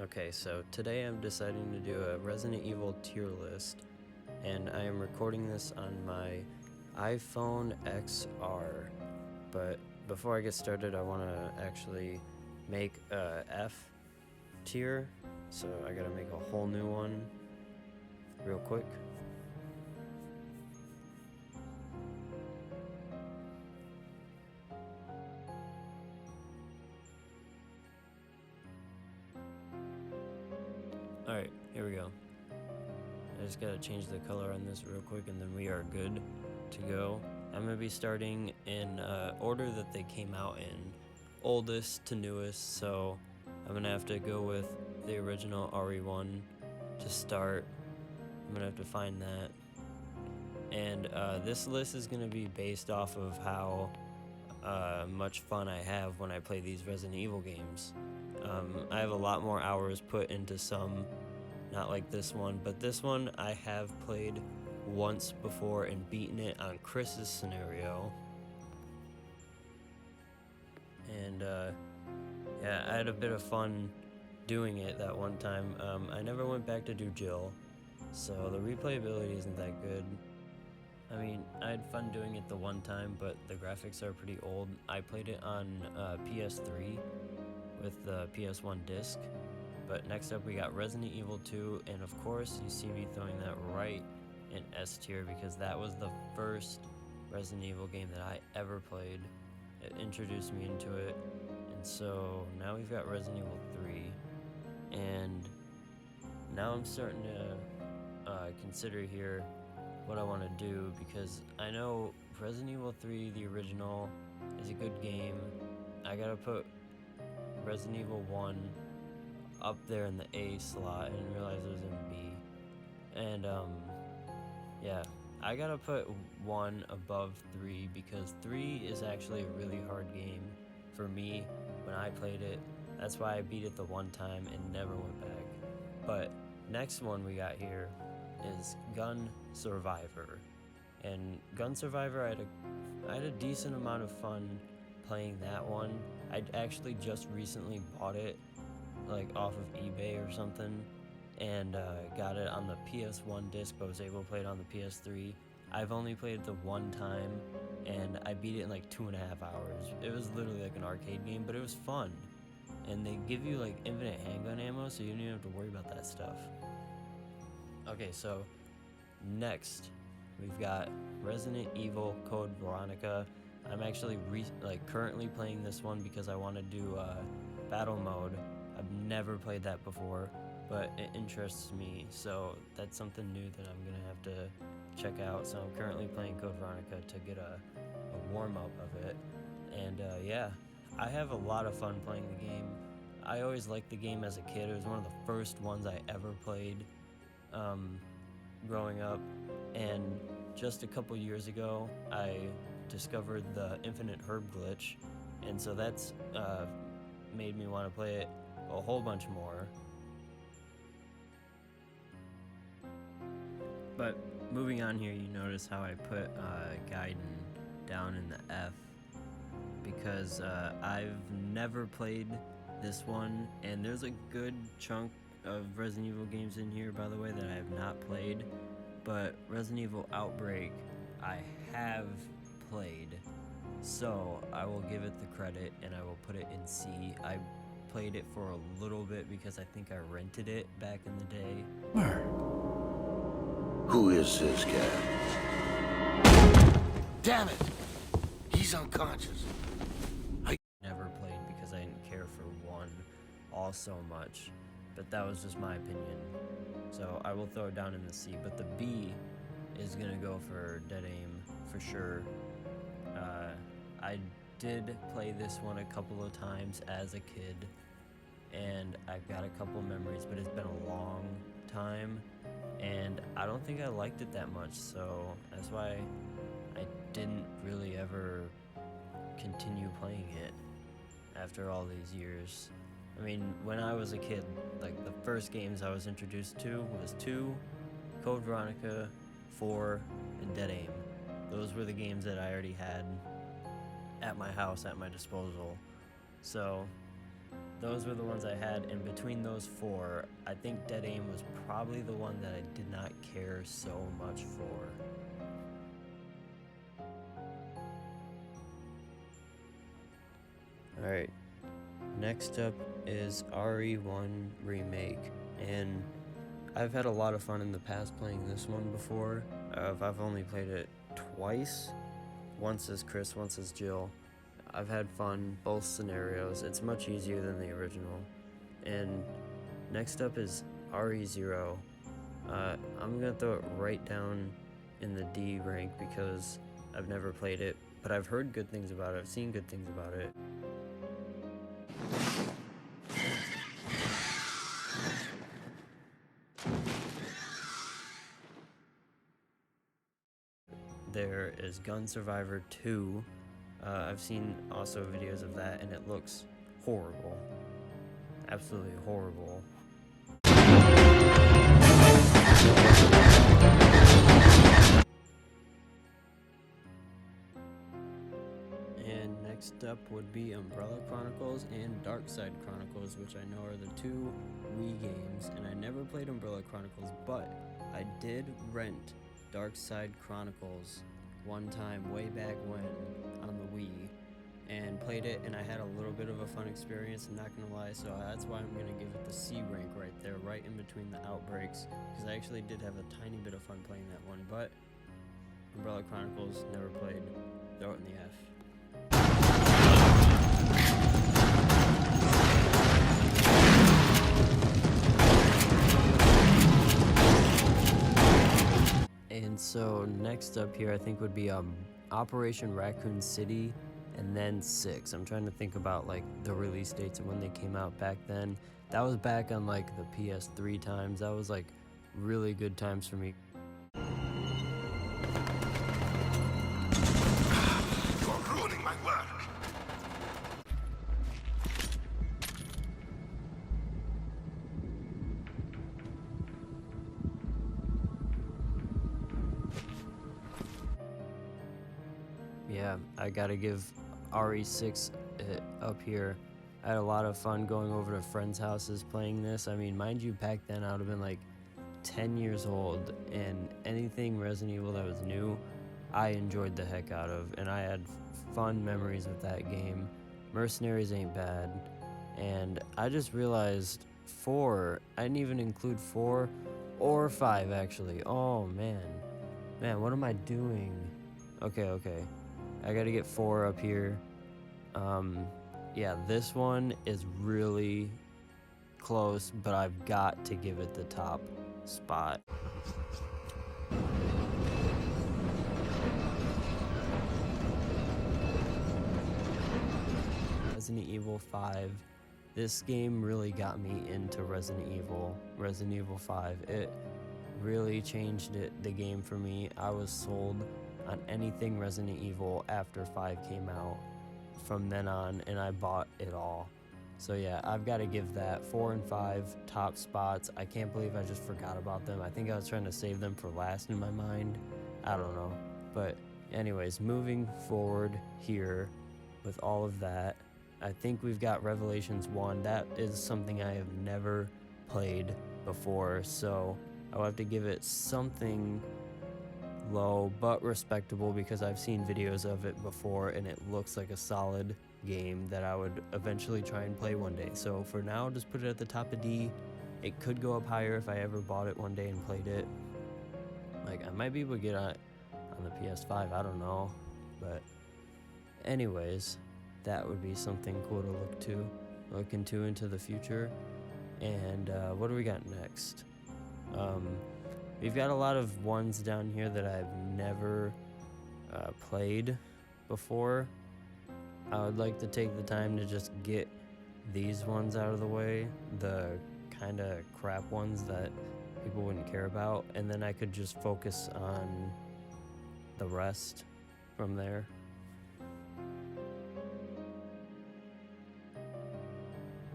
Okay, so today I'm deciding to do a Resident Evil tier list, and I am recording this on my iPhone XR. But before I get started, I want to actually make a F tier, so I gotta make a whole new one real quick. Alright, here we go. I just gotta change the color on this real quick and then we are good to go. I'm gonna be starting in order that they came out in, oldest to newest, so I'm gonna have to go with the original Re1 to start. I'm gonna have to find that. And this list is gonna be based off of how much fun I have when I play these Resident Evil games. I have a lot more hours put into some, not like this one, but this one I have played once before and beaten it on Chris's scenario. And yeah, I had a bit of fun doing it that one time. I never went back to do Jill, so the replayability isn't that good. I mean, I had fun doing it the one time, but the graphics are pretty old. I played it on PS3 with the PS1 disc. But next up we got Resident Evil 2, and of course you see me throwing that right in S tier because that was the first Resident Evil game that I ever played. It introduced me into it, and so now we've got Resident Evil 3, and now I'm starting to consider here what I want to do, because I know Resident Evil 3, the original, is a good game. I gotta put Resident Evil 1 up there in the A slot. I didn't realize it was in B. And yeah, I gotta put 1 above 3 because 3 is actually a really hard game for me when I played it. That's why I beat it the one time and never went back. But next one we got here is Gun Survivor. And Gun Survivor, I had a decent amount of fun playing that one. I actually just recently bought it like off of eBay or something, and got it on the PS1 disc, but was able to play it on the PS3. I've only played it the one time, and I beat it in like 2.5 hours. It was literally like an arcade game, but it was fun. And they give you like infinite handgun ammo, so you don't even have to worry about that stuff. Okay, so next we've got Resident Evil Code Veronica. I'm actually currently playing this one because I want to do battle mode. I've never played that before, but it interests me, so that's something new that I'm gonna have to check out. So I'm currently playing Code Veronica to get a warm-up of it, and yeah, I have a lot of fun playing the game. I always liked the game as a kid. It was one of the first ones I ever played growing up, and just a couple years ago I discovered the infinite herb glitch, and so that's made me want to play it a whole bunch more. But moving on here, you notice how I put Gaiden down in the F because I've never played this one, and there's a good chunk of Resident Evil games in here, by the way, that I have not played. But Resident Evil Outbreak I have played, so I will give it the credit and I will put it in C. I played it for a little bit because I think I rented it back in the day. Who is this guy? Damn it! He's unconscious. Never played because I didn't care for 1 all so much, but that was just my opinion. So I will throw it down in the C, but the B is gonna go for Dead Aim for sure. I did play this one a couple of times as a kid, and I've got a couple memories, but it's been a long time, and I don't think I liked it that much, so that's why I didn't really ever continue playing it after all these years. I mean, when I was a kid, like the first games I was introduced to was 2, Code Veronica, 4, and Dead Aim. Those were the games that I already had at my house at my disposal. So those were the ones I had, and between those four, I think Dead Aim was probably the one that I did not care so much for. Alright, next up is Re1 Remake, and I've had a lot of fun in the past playing this one before. I've only played it twice, once as Chris, once as Jill. I've had fun both scenarios. It's much easier than the original. And next up is Re0. I'm gonna throw it right down in the D rank because I've never played it, but I've heard good things about it. I've seen good things about it. There is Gun Survivor 2. I've seen also videos of that, and it looks horrible. Absolutely horrible. And next up would be Umbrella Chronicles and Darkside Chronicles, which I know are the two Wii games, and I never played Umbrella Chronicles, but I did rent Darkside Chronicles one time way back when on the Wii and played it, and I had a little bit of a fun experience, I'm not gonna lie, so that's why I'm gonna give it the C rank right there, right in between the outbreaks, because I actually did have a tiny bit of fun playing that one. But Umbrella Chronicles, never played, throw it in the F. And so next up here I think would be Operation Raccoon City and then 6. I'm trying to think about like the release dates and when they came out back then. That was back on like the PS3 times. That was like really good times for me. You're ruining my work. Yeah, I gotta give RE6 up here. I had a lot of fun going over to friends' houses playing this. I mean, mind you, back then I would have been like 10 years old, and anything Resident Evil that was new, I enjoyed the heck out of, and I had fun memories with that game. Mercenaries ain't bad, and I just realized 4, I didn't even include 4 or 5 actually. Oh man, what am I doing? Okay. I gotta get 4 up here. Yeah, this one is really close, but I've got to give it the top spot. Resident Evil 5. This game really got me into Resident Evil 5. It really changed the game for me. I was sold on anything Resident Evil after 5 came out from then on, and I bought it all. So yeah, I've got to give that 4 and 5 top spots. I can't believe I just forgot about them. I think I was trying to save them for last in my mind. I don't know. But anyways, moving forward here with all of that, I think we've got Revelations 1. That is something I have never played before, so I'll have to give it something low but respectable because I've seen videos of it before and it looks like a solid game that I would eventually try and play one day. So for now, just put it at the top of D. It could go up higher if I ever bought it one day and played it. Like, I might be able to get on the PS5, I don't know. But anyways, that would be something cool to look into the future. And what do we got next? We've got a lot of ones down here that I've never played before. I would like to take the time to just get these ones out of the way, the kind of crap ones that people wouldn't care about, and then I could just focus on the rest from there.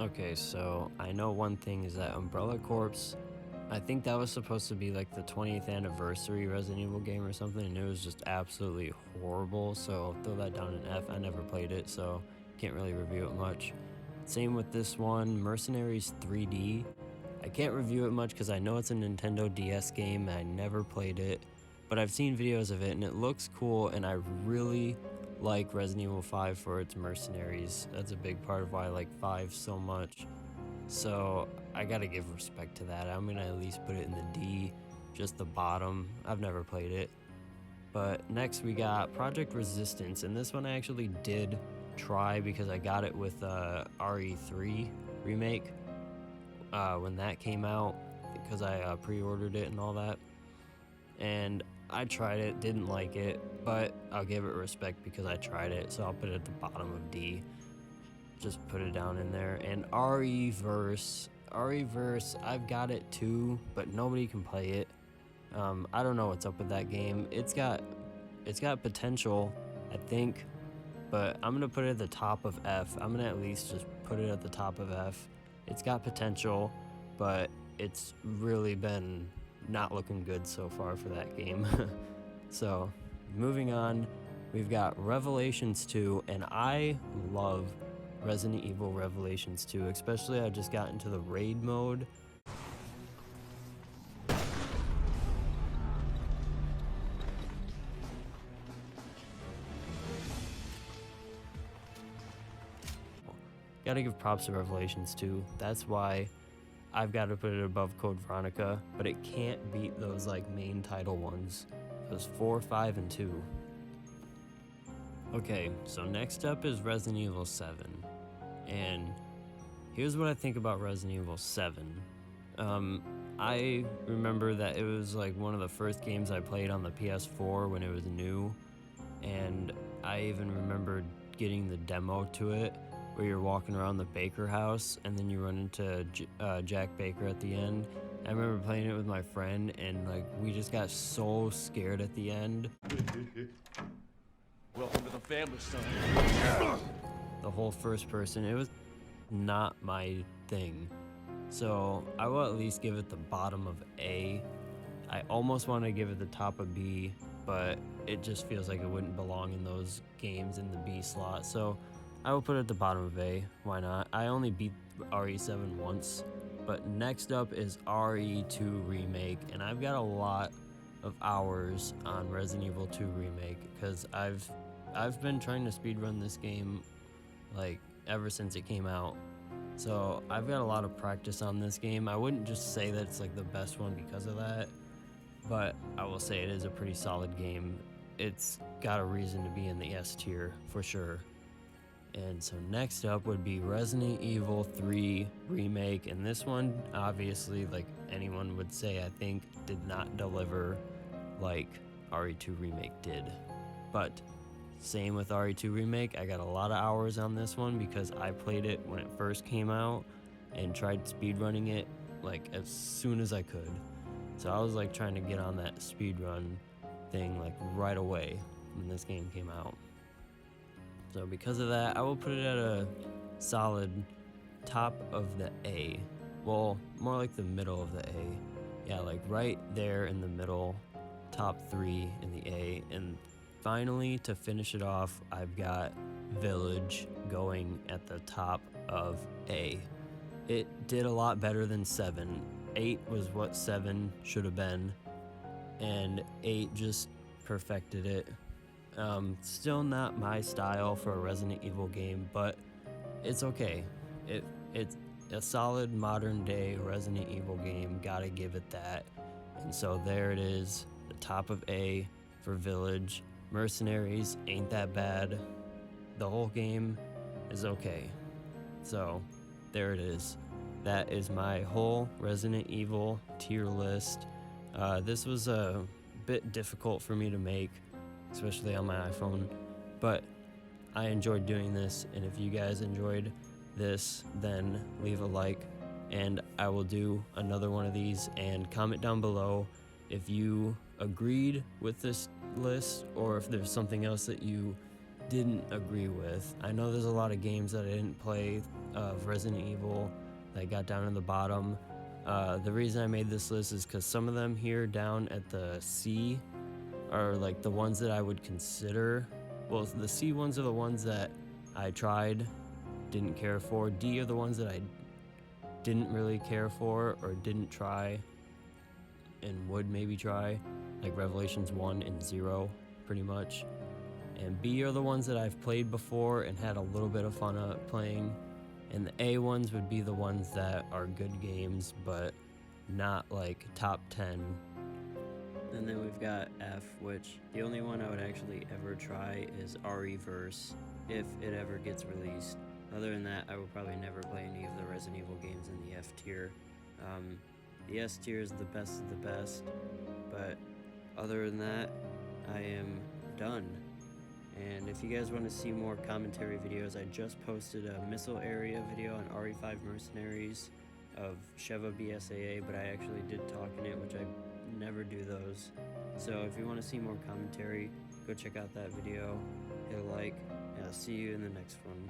Okay, so I know one thing is that Umbrella Corps, I think that was supposed to be like the 20th anniversary Resident Evil game or something, and it was just absolutely horrible, so I'll throw that down an F. I never played it, so can't really review it much. Same with this one, Mercenaries 3D. I can't review it much because I know it's a Nintendo DS game and I never played it, but I've seen videos of it and it looks cool, and I really like Resident Evil 5 for its mercenaries. That's a big part of why I like 5 so much. So I gotta give respect to that. I'm gonna at least put it in the D, just the bottom. I've never played it. But next we got Project Resistance, and this one I actually did try because I got it with Re3 Remake when that came out, because I pre-ordered it and all that. And I tried it, didn't like it, but I'll give it respect because I tried it, so I'll put it at the bottom of D. Just put it down in there. And RE-verse, I've got it too, but nobody can play it. I don't know what's up with that game. It's got potential, I think, but I'm gonna put it at the top of F. I'm gonna at least just put it at the top of F. It's got potential, but it's really been not looking good so far for that game. So moving on, we've got Revelations 2, and I love Resident Evil Revelations 2, especially I just got into the raid mode. Gotta give props to Revelations 2. That's why I've got to put it above Code Veronica, but it can't beat those like main title ones. Those 4, 5, and 2. Okay, so next up is Resident Evil 7. And here's what I think about Resident Evil 7. I remember that it was like one of the first games I played on the PS4 when it was new. And I even remember getting the demo to it, where you're walking around the Baker house and then you run into Jack Baker at the end. I remember playing it with my friend, and like we just got so scared at the end. Welcome to the family, son. The whole first person, it was not my thing. So I will at least give it the bottom of A. I almost want to give it the top of B, but it just feels like it wouldn't belong in those games in the B slot. So I will put it at the bottom of A. Why not? I only beat RE7 once. But next up is Re2 Remake, and I've got a lot of hours on Resident Evil 2 Remake because I've been trying to speedrun this game like ever since it came out. So I've got a lot of practice on this game. I wouldn't just say that it's like the best one because of that, but I will say it is a pretty solid game. It's got a reason to be in the S tier for sure. And so next up would be Resident Evil 3 Remake, and this one obviously, like anyone would say, I think did not deliver like RE2 Remake did. But same with RE2 Remake, I got a lot of hours on this one because I played it when it first came out and tried speedrunning it like as soon as I could. So I was like trying to get on that speedrun thing like right away when this game came out. So because of that, I will put it at a solid top of the A. Well, more like the middle of the A. Yeah, like right there in the middle, top 3 in the A. And finally, to finish it off, I've got Village going at the top of A. It did a lot better than 7. 8 was what 7 should have been, and 8 just perfected it. Still not my style for a Resident Evil game, but it's okay. It's a solid modern day Resident Evil game, gotta give it that. And so there it is, the top of A for Village. Mercenaries ain't that bad. The whole game is okay. So there it is. That is my whole Resident Evil tier list. This was a bit difficult for me to make, especially on my iPhone, but I enjoyed doing this, and if you guys enjoyed this, then leave a like, and I will do another one of these. And comment down below if you agreed with this list or if there's something else that you didn't agree with. I know there's a lot of games that I didn't play of Resident Evil that got down in the bottom. The reason I made this list is because some of them here down at the C are like the ones that I would consider. Well, the C ones are the ones that I tried didn't care for. D are the ones that I didn't really care for or didn't try and would maybe try, like Revelations 1 and 0, pretty much. And B are the ones that I've played before and had a little bit of fun playing. And the A ones would be the ones that are good games, but not like top 10. And then we've got F, which the only one I would actually ever try is Re-verse, if it ever gets released. Other than that, I will probably never play any of the Resident Evil games in the F tier. The S tier is the best of the best, but other than that, I am done. And if you guys want to see more commentary videos, I just posted a missile area video on RE5 Mercenaries of Sheva BSAA, but I actually did talk in it, which I never do those. So if you want to see more commentary, go check out that video, hit a like, and I'll see you in the next one.